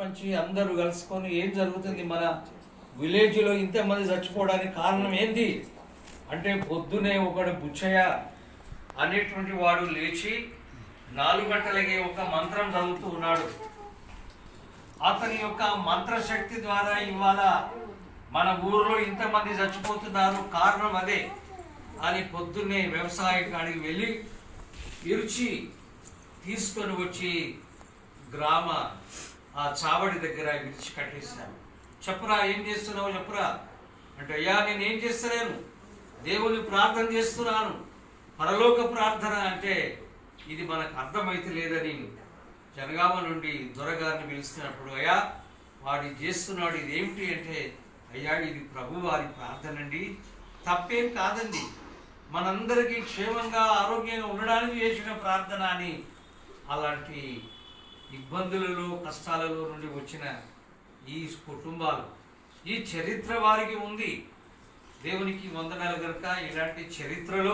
సర్పంచ్ అందరూ కలుసుకొని ఏం జరుగుతుంది మన విలేజ్లో ఇంతమంది చచ్చిపోవడానికి కారణం ఏంటి అంటే పొద్దునే ఒకడు బుచ్చయ్య అనేటువంటి వాడు లేచి 4 గంటలకి ఒక మంత్రం చదువుతూ ఉన్నాడు. అతని యొక్క మంత్రశక్తి ద్వారా ఇవాళ మన ఊర్లో ఇంతమంది చచ్చిపోతున్నారు, కారణం అదే అని పొద్దున్నే వ్యవసాయ కాడికి వెళ్ళి ఇరుచి తీసుకొని వచ్చి గ్రామ ఆ చావడి దగ్గర విడిచి కట్టేశాను. చెప్పురా, ఏం చేస్తున్నావు చెప్పురా అంటే, అయ్యా నేను ఏం చేస్తలేను, దేవుని ప్రార్థన చేస్తున్నాను, పరలోక ప్రార్థన అంటే ఇది మనకు అర్థమైతే లేదని జనగామ నుండి దొరగారిని పిలుస్తున్నప్పుడు, అయ్యా వాడు చేస్తున్నాడు ఇది ఏమిటి అంటే, అయ్యా ఇది ప్రభు వారి ప్రార్థన అండి, తప్పేం కాదండి, మనందరికీ క్షేమంగా ఆరోగ్యంగా ఉండడానికి చేసిన ప్రార్థన అని. అలాంటి ఇబ్బందులలో కష్టాలలో నుండి వచ్చిన ఈ కుటుంబాలు, ఈ చరిత్ర వారికి ఉంది. దేవునికి వందనాలు కనుక ఇలాంటి చరిత్రలో,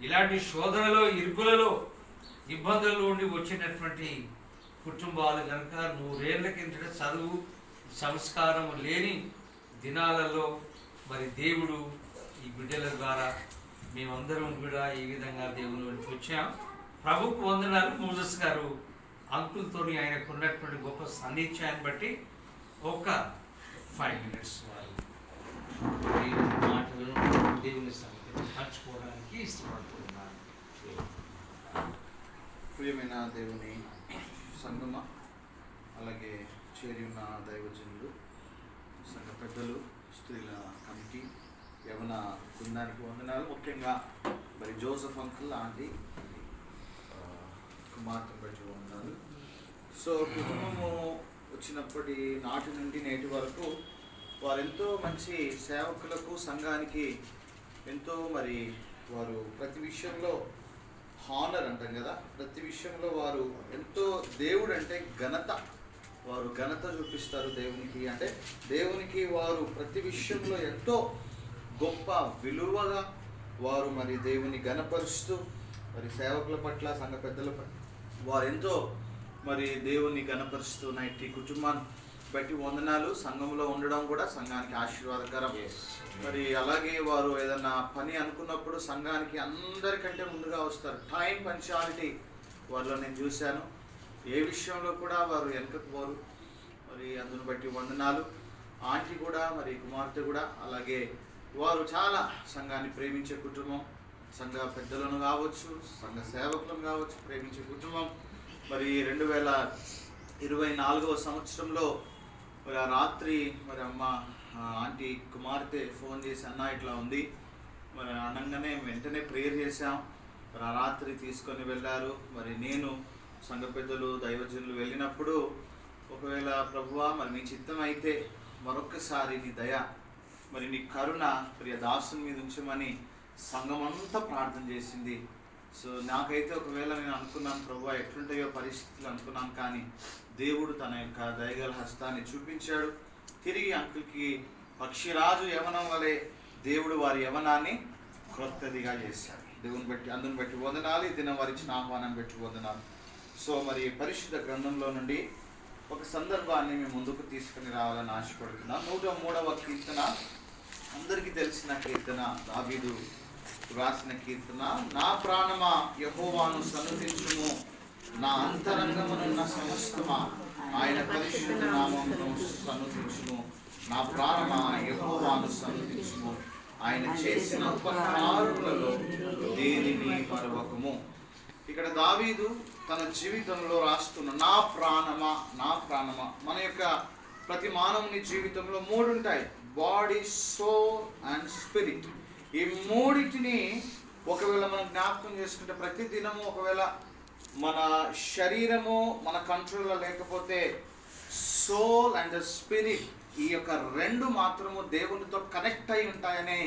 ఇలాంటి శోధనలో, ఇరుకులలో, ఇబ్బందుల నుండి వచ్చినటువంటి కుటుంబాలు కనుక 100 ఏళ్ల కిందట చదువు సంస్కారం లేని దినాలలో మరి దేవుడు ఈ బిడ్డల ద్వారా మేమందరం కూడా ఈ విధంగా దేవుని వెంటకు వచ్చాం. ప్రభుకు వందనాలు. మోజస్ గారు అంకుల్తో ఆయనకు ఉన్నటువంటి గొప్ప సాన్నిధ్యాన్ని బట్టి ఒక 5 minutes వారు మాటలను దేవుని సన్నిధిలో పంచుకోవడానికి ఇష్టపడుతున్నారు. ప్రియమైన దేవుని సంగమ, అలాగే చేరి ఉన్న దైవజనులు, సంఘ పెద్దలు, స్త్రీల కమిటీ, యవన బృందానికి వందనాలు. ముఖ్యంగా మరి జోసెఫ్ అంకుల్, ఆంటీ, కుమార్తె బట్టి వందనాలు. సో కుటుంబము వచ్చినప్పటి నాటి నుండి నేటి వరకు వారు ఎంతో మంచి సేవకులకు, సంఘానికి ఎంతో మరి వారు ప్రతి విషయంలో హానర్ అంటాం కదా, ప్రతి విషయంలో వారు ఎంతో దేవుడు అంటే ఘనత, వారు ఘనత చూపిస్తారు దేవునికి. అంటే దేవునికి వారు ప్రతి విషయంలో ఎంతో గొప్ప విలువగా వారు మరి దేవుని ఘనపరుస్తూ మరి సేవకుల పట్ల, సంఘ పెద్దల పట్ల వారు ఎంతో మరి దేవుని ఘనపరుస్తూ నైట్ కుటుంబాన్ని బట్టి వందనాలు. సంఘంలో ఉండడం కూడా సంఘానికి ఆశీర్వాదకరం. మరి అలాగే వారు ఏదన్నా పని అనుకున్నప్పుడు సంఘానికి అందరికంటే ముందుగా వస్తారు. టైం పంచాలిటీ వారిలో నేను చూశాను. ఏ విషయంలో కూడా వారు వెనకకు పోరు. మరి అందును బట్టి వందనాలు. ఆంటీ కూడా, మరి కుమార్తె కూడా అలాగే వారు చాలా సంఘాన్ని ప్రేమించే కుటుంబం, సంఘ పెద్దలను కావచ్చు, సంఘ సేవకులను కావచ్చు ప్రేమించే కుటుంబం. మరి 2024వ సంవత్సరంలో మరి ఆ రాత్రి మరి అమ్మ ఆంటీ కుమార్తె ఫోన్ చేసి, అన్న ఇట్లా ఉంది మరి అనగానే వెంటనే ప్రేయర్ చేశాం. మరి ఆ రాత్రి తీసుకొని వెళ్ళారు. మరి నేను, సంఘ పెద్దలు, దైవజనులు వెళ్ళినప్పుడు, ఒకవేళ ప్రభువా మరి నీ చిత్తం అయితే మరొక్కసారి నీ దయ, మరి నీ కరుణ ప్రియ దాసుని మీద ఉంచమని సంఘం అంతా ప్రార్థన చేసింది. సో నాకైతే ఒకవేళ నేను అనుకున్నాను ప్రభువా ఎట్లుంటాయో పరిస్థితులు అనుకున్నాను, కానీ దేవుడు తన యొక్క దయగల హస్తాన్ని చూపించాడు. తిరిగి అంకుల్కి పక్షిరాజు యవనం వలె దేవుడు వారి యవనాన్ని క్రొత్తదిగా చేశాడు. దేవుని బట్టి, అందుని బట్టి వందనాలు. ఈ దినం వారి ఇచ్చిన ఆహ్వానాన్ని బట్టి వందనాలు. సో మరి పరిశుద్ధ గ్రంథంలో నుండి ఒక సందర్భాన్ని మేము ముందుకు తీసుకుని రావాలని ఆశపడుతున్నాం. 103వ కీర్తన, అందరికీ తెలిసిన కీర్తన, దావీదు రాసిన కీర్తన. నా ప్రాణమా యెహోవాను సన్నుతించుము, నా అంతరంగమునున్న సమస్తమా ఆయన పరిశుద్ధ నామమును సన్నుతించుము. నా ప్రాణమా యెహోవాను సన్నుతించుము, ఆయన చేసిన ఉపకారములలో దేనిని మరవకము. ఇక్కడ దావీదు తన జీవితంలో రాస్తున్న నా ప్రాణమా, నా ప్రాణమా. మన యొక్క ప్రతి మానవుని జీవితంలో 3 ఉంటాయి: బాడీ, సోల్ అండ్ స్పిరిట్. ఈ మూడింటిని ఒకవేళ మనం జ్ఞాపకం చేసుకుంటే, ప్రతి దినము ఒకవేళ మన శరీరము మన కంట్రోల్లో లేకపోతే సోల్ అండ్ స్పిరిట్, ఈ యొక్క 2 మాత్రము దేవునితో కనెక్ట్ అయి ఉంటాయనే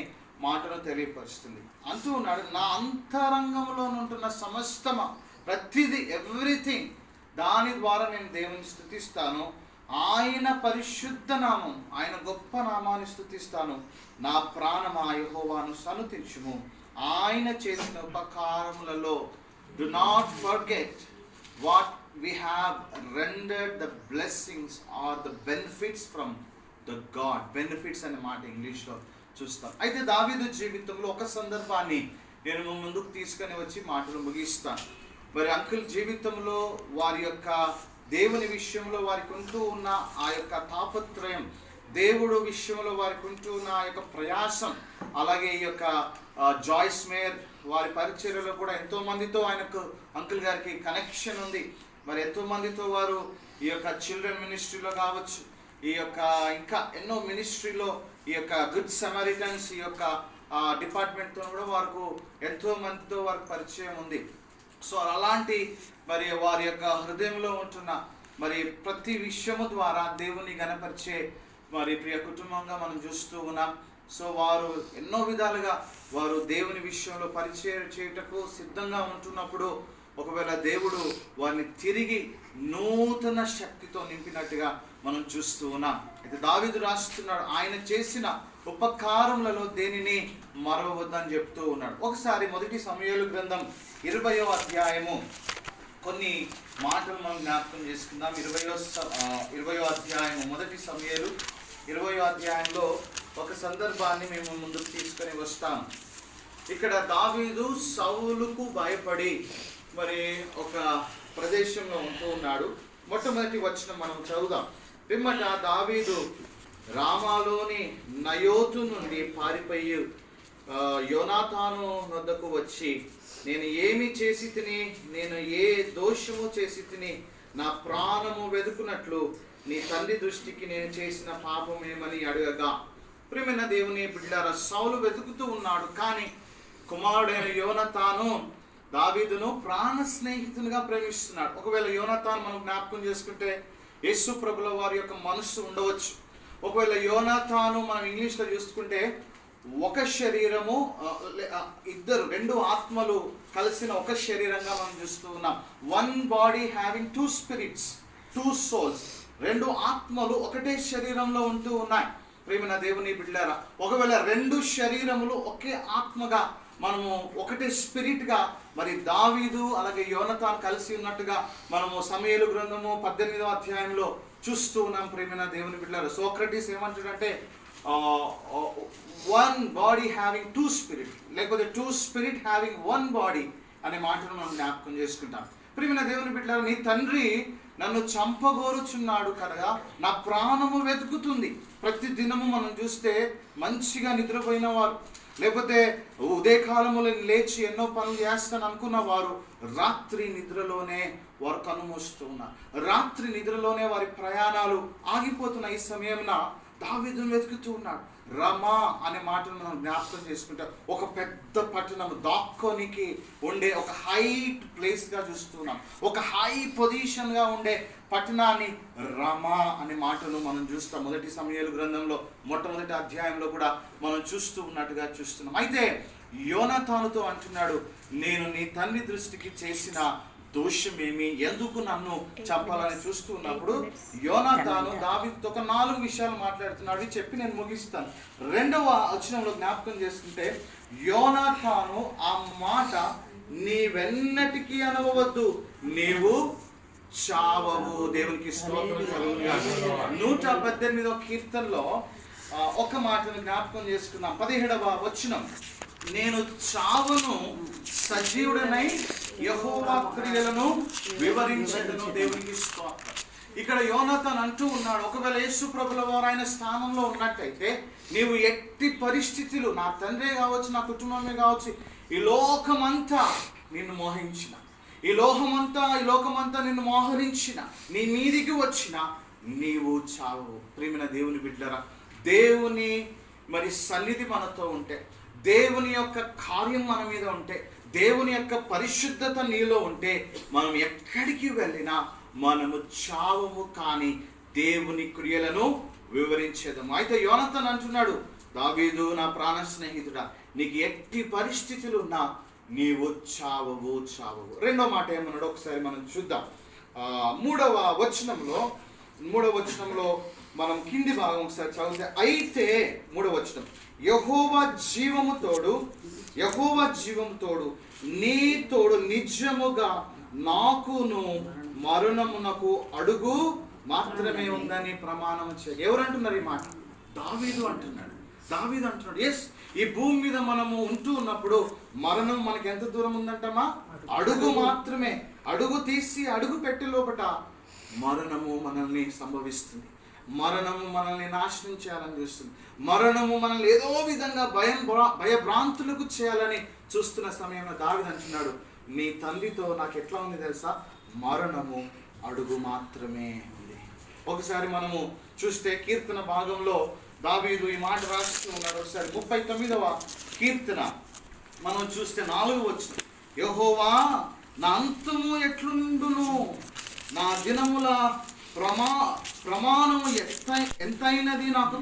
మాటను తెలియపరుస్తుంది. అంటూ ఉన్నాడు, నా అంతరంగంలో ఉంటున్న సమస్తమ, ప్రతిదీ, ఎవ్రీథింగ్, దాని ద్వారా నేను దేవుని స్తుతిస్తాను. ఆయన పరిశుద్ధ నామం, ఆయన గొప్ప నామాన్ని స్తుతిస్తాను. నా ప్రాణమా యెహోవాను సన్నుతించుము, ఆయన చేసిన ఉపకారములలో. Do not forget what we have rendered the blessings or the benefits from the God. Benefits అనే మాట ఇంగ్లీష్లో చూస్తాం. అయితే దావీదు జీవితంలో ఒక సందర్భాన్ని నేను ముందుకు తీసుకొని వచ్చి మాటలు ముగిస్తాను. మరి అంకుల్ జీవితంలో వారి యొక్క దేవుని విషయంలో వారికి ఉంటూ ఉన్న ఆ యొక్క తాపత్రయం, దేవుడు విషయంలో వారికి ఉంటూ ఉన్న ఆ యొక్క ప్రయాసం, అలాగే ఈ యొక్క జాయిస్ మేయర్ వారి పరిచర్యలో కూడా ఎంతో మందితో ఆయనకు అంకుల్ గారికి కనెక్షన్ ఉంది. మరి ఎంతో మందితో వారు ఈ యొక్క చిల్డ్రన్ మినిస్ట్రీలో కావచ్చు, ఈ యొక్క ఇంకా ఎన్నో మినిస్ట్రీలో ఈ యొక్క గుడ్ సమారిటన్స్ ఈ యొక్క డిపార్ట్మెంట్తో కూడా వారికి ఎంతో మందితో వారికి పరిచయం ఉంది. సో అలాంటి మరి వారి యొక్క హృదయంలో ఉంటున్న మరి ప్రతి విషయము ద్వారా దేవుని గణపరిచే మరి ప్రియ కుటుంబంగా మనం చూస్తూ ఉన్నాం. సో వారు ఎన్నో విధాలుగా వారు దేవుని విషయంలో పరిచయం చేయుటకు సిద్ధంగా ఉంటున్నప్పుడు ఒకవేళ దేవుడు వారిని తిరిగి నూతన శక్తితో నింపినట్టుగా మనం చూస్తూ ఉన్నాం. అయితే దావీదు రాస్తున్నాడు, ఆయన చేసిన ఉపకారములలో దేనిని మరవవద్దని చెప్తూ ఉన్నాడు. ఒకసారి మొదటి సమూయేలు గ్రంథం 20వ అధ్యాయము కొన్ని మాటలు మనం జ్ఞాపకం చేసుకుందాం. 20వ అధ్యాయము మొదటి సమూయేలు 20వ అధ్యాయంలో ఒక సందర్భాన్ని మేము ముందుకు తీసుకొని వస్తాం. ఇక్కడ దావీదు సౌలుకు భయపడి మరి ఒక ప్రదేశంలో ఉంటూ ఉన్నాడు. మొట్టమొదటి వచనం మనం చదువుదాం. పిమ్మట దావీదు రామాలోని నయోతు నుండి పారిపోయి యోనాతాను వద్దకు వచ్చి, నేను ఏమి చేసి తిని, నేను ఏ దోషము చేసి తిని నా ప్రాణము వెదుకున్నట్లు నీ తండ్రి దృష్టికి నేను చేసిన పాపమేమని అడగగా. ప్రియమైన దేవుని బిడ్డలారా, సౌలు వెతుకుతూ ఉన్నాడు, కానీ కుమారుడైన యోనాతాను దావీదును ప్రాణ స్నేహితునిగా ప్రేమిస్తున్నాడు. ఒకవేళ యోనాతాను మనం జ్ఞాపకం చేసుకుంటే యేసు ప్రభుల వారి యొక్క మనస్సు ఉండవచ్చు. ఒకవేళ యోనాతాను మనం ఇంగ్లీష్లో చూసుకుంటే ఒక శరీరము, రెండు ఆత్మలు కలిసిన ఒక శరీరంగా మనం చూస్తూ ఉన్నాం. One body having two spirits, two souls. రెండు ఆత్మలు ఒకటే శరీరంలో ఉంటూ ఉన్నాయి. ప్రియమైన దేవుని బిడ్డలారా, ఒకవేళ రెండు శరీరములు ఒకే ఆత్మగా మనము ఒకటే స్పిరిట్గా మరి దావీదు అలాగే యోనాతాను కలిసి ఉన్నట్టుగా మనము సమూయేలు గ్రంథము 18వ అధ్యాయంలో చూస్తూ ఉన్నాం. ప్రియమైన దేవుని బిడ్డలారా, సోక్రటీస్ ఏమంటాడంటే one body having two spirit, లేకపోతే two spirit having one body అనే మాటను మనం జ్ఞాపకం చేసుకుంటాం. ప్రియమైన దేవుని బిడ్డలారా, నీ తండ్రి నన్ను చంపగోరుచున్నాడు కనుక నా ప్రాణము వెతుకుతుంది. ప్రతి దినము మనం చూస్తే మంచిగా నిద్రపోయిన వారు, లేకపోతే ఉదయకాలములో లేచి ఎన్నో పనులు చేస్తాను అనుకున్న వారు రాత్రి నిద్రలోనే వారు కన్నుమూస్తూ ఉన్నారు. రాత్రి నిద్రలోనే వారి ప్రయాణాలు ఆగిపోతున్న ఈ సమయంలో దావీదును వెతుకుతూ ఉన్నాడు. రమా అనే మాటను మనం జ్ఞాపకం చేసుకుంటే ఒక పెద్ద పట్టణం దాక్కోనికి ఉండే ఒక హైట్ ప్లేస్గా చూస్తున్నాం. ఒక హై పొజిషన్గా ఉండే పట్టణాన్ని రమా అనే మాటను మనం చూస్తాం. మొదటి సమూయేలు గ్రంథంలో మొట్టమొదటి అధ్యాయంలో కూడా మనం చూస్తూ ఉన్నట్టుగా చూస్తున్నాం. అయితే యోనాతానుతో అంటున్నాడు, నేను నీ తండ్రి దృష్టికి చేసిన దోషమేమి, ఎందుకు నన్ను చంపాలని చూస్తూ ఉన్నప్పుడు యోనాతాను దావీదుతో ఒక 4 విషయాలు మాట్లాడుతున్నాడు. చెప్పి నేను ముగిస్తాను. 2వ వచనంలో జ్ఞాపకం చేసుకుంటే యోనాతాను ఆ మాట నీవెన్నటికీ అనవద్దు, నీవు చావవు. దేవునికి స్తోత్రం కలుగునుగాక. 118వ కీర్తనలో ఒక మాటను జ్ఞాపకం చేసుకుందాం. 17వ వచనం, నేను చావను, సజీవుడనై యెహోవా క్రియలను వివరించెదను. దేవునికి స్తోత్రం. ఇక్కడ యోనాతాను అంటూ ఉన్నాడు, ఒకవేళ యేసు ప్రభుల వారు ఆయన స్థానంలో ఉన్నట్టయితే నీవు ఎట్టి పరిస్థితులు, నా తండ్రే కావచ్చు, నా కుటుంబమే కావచ్చు, ఈ లోకమంతా నిన్ను మోహించిన, ఈ లోకమంతా నిన్ను మోహరించిన, నీ మీదికి వచ్చిన నీవు చావు. ప్రియమైన దేవుని బిడ్డరా, దేవుని మరి సన్నిధి మనతో ఉంటే, దేవుని యొక్క కార్యం మన మీద ఉంటే, దేవుని యొక్క పరిశుద్ధత నీలో ఉంటే మనం ఎక్కడికి వెళ్ళినా మనము చావము, కానీ దేవుని క్రియలను వివరించేదము. అయితే యోనాతాను అంటున్నాడు, దావీదు నా ప్రాణ స్నేహితుడా, నీకు ఎట్టి పరిస్థితులు ఉన్నా నీవు చావవు. 2వ మాట ఏమన్నాడు ఒకసారి మనం చూద్దాం. 3వ వచనంలో మనం కింది భాగం ఒకసారి చదివితే, అయితే 3వ వచనం, యెహోవా జీవము తోడు నీ తోడు నిజముగా నాకును మరణమునకు అడుగు మాత్రమే ఉందని ప్రమాణం చేయ. ఎవరు అంటున్నారు ఈ మాట? దావీదు అంటున్నాడు. దావీదు అంటున్నాడు, ఎస్, ఈ భూమి మీద మనము ఉంటూ ఉన్నప్పుడు మరణం మనకి ఎంత దూరం ఉందంటమా? అడుగు మాత్రమే. అడుగు తీసి అడుగు పెట్టి లోపట మరణము మనల్ని సంభవిస్తుంది. మరణము మనల్ని నాశనం చేయాలని చూస్తుంది. మరణము మనల్ని ఏదో విధంగా భయభ్రాంతులకు చేయాలని చూస్తున్న సమయంలో దావీదు అంటున్నాడు, నీ తండ్రితో నాకు ఎట్లా ఉంది తెలుసా? మరణము అడుగు మాత్రమే ఉంది. ఒకసారి మనము చూస్తే కీర్తన భాగంలో దావీదు ఈ మాట రాస్తూ ఉన్నాడు. ఒకసారి 39వ కీర్తన మనం చూస్తే 4వ వచనం, యెహోవా నా అంతము ఎట్లుండును, నా దినముల ప్రమాణము ఎంతైనది నాకు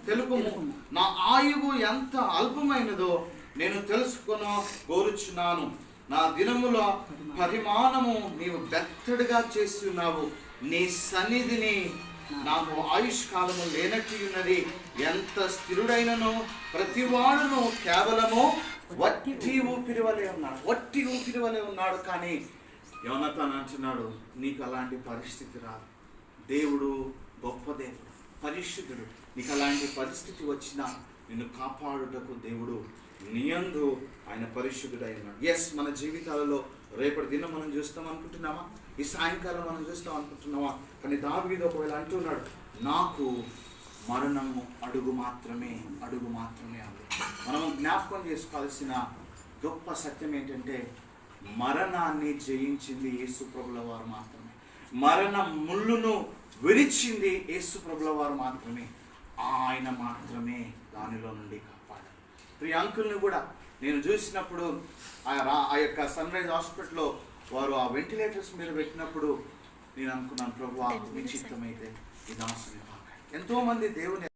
తెలుపుము, నా ఆయువు ఎంత అల్పమైనదో నేను తెలుసుకొని కోరుచున్నాను. నా దినముల పరిమాణము నీవు బెత్తడిగా చేసి ఉన్నావు, నీ సన్నిధిని నాకు ఆయుష్కాలము లేనట్టు ఉన్నది. ఎంత స్థిరుడైనను ప్రతివాడును కేవలము వట్టి ఊపిరి వలె ఉన్నాడు. వట్టి ఊపిరి వలె ఉన్నాడు. కానీ యోనాతాను అంటున్నాడు, నీకు అలాంటి పరిస్థితి రాదు. దేవుడు గొప్ప దేవుడు, పరిశుద్ధుడు. నీకు అలాంటి పరిస్థితి వచ్చినా నిన్ను కాపాడుటకు దేవుడు నీయందు ఆయన పరిశుద్ధుడై ఉన్నాడు. ఎస్, మన జీవితాలలో రేపటి దినం మనం చూస్తాం అనుకుంటున్నామా? ఈ సాయంకాలం మనం చూస్తాం అనుకుంటున్నామా? కానీ దావీదు ఒకవేళ అంటున్నాడు, నాకు మరణము అడుగు మాత్రమే, అడుగు మాత్రమే అంది. మనం జ్ఞాపకం చేసుకోవాల్సిన గొప్ప సత్యం ఏంటంటే, మరణాన్ని జయించింది యేసు ప్రభుల వారు మాత్రమే. మరణ ముళ్ళును విరిచింది యేసు ప్రభుల వారు మాత్రమే. ఆయన మాత్రమే దానిలో నుండి కాపాడారు. ప్రియ అంకుల్ని కూడా నేను చూసినప్పుడు ఆ యొక్క సన్ రైజ్ హాస్పిటల్లో వారు ఆ వెంటిలేటర్స్ మీద పెట్టినప్పుడు నేను అనుకున్నాను, ప్రభువా మీ చిత్తమైతే ఈ దాసుని ఎంతో మంది దేవుని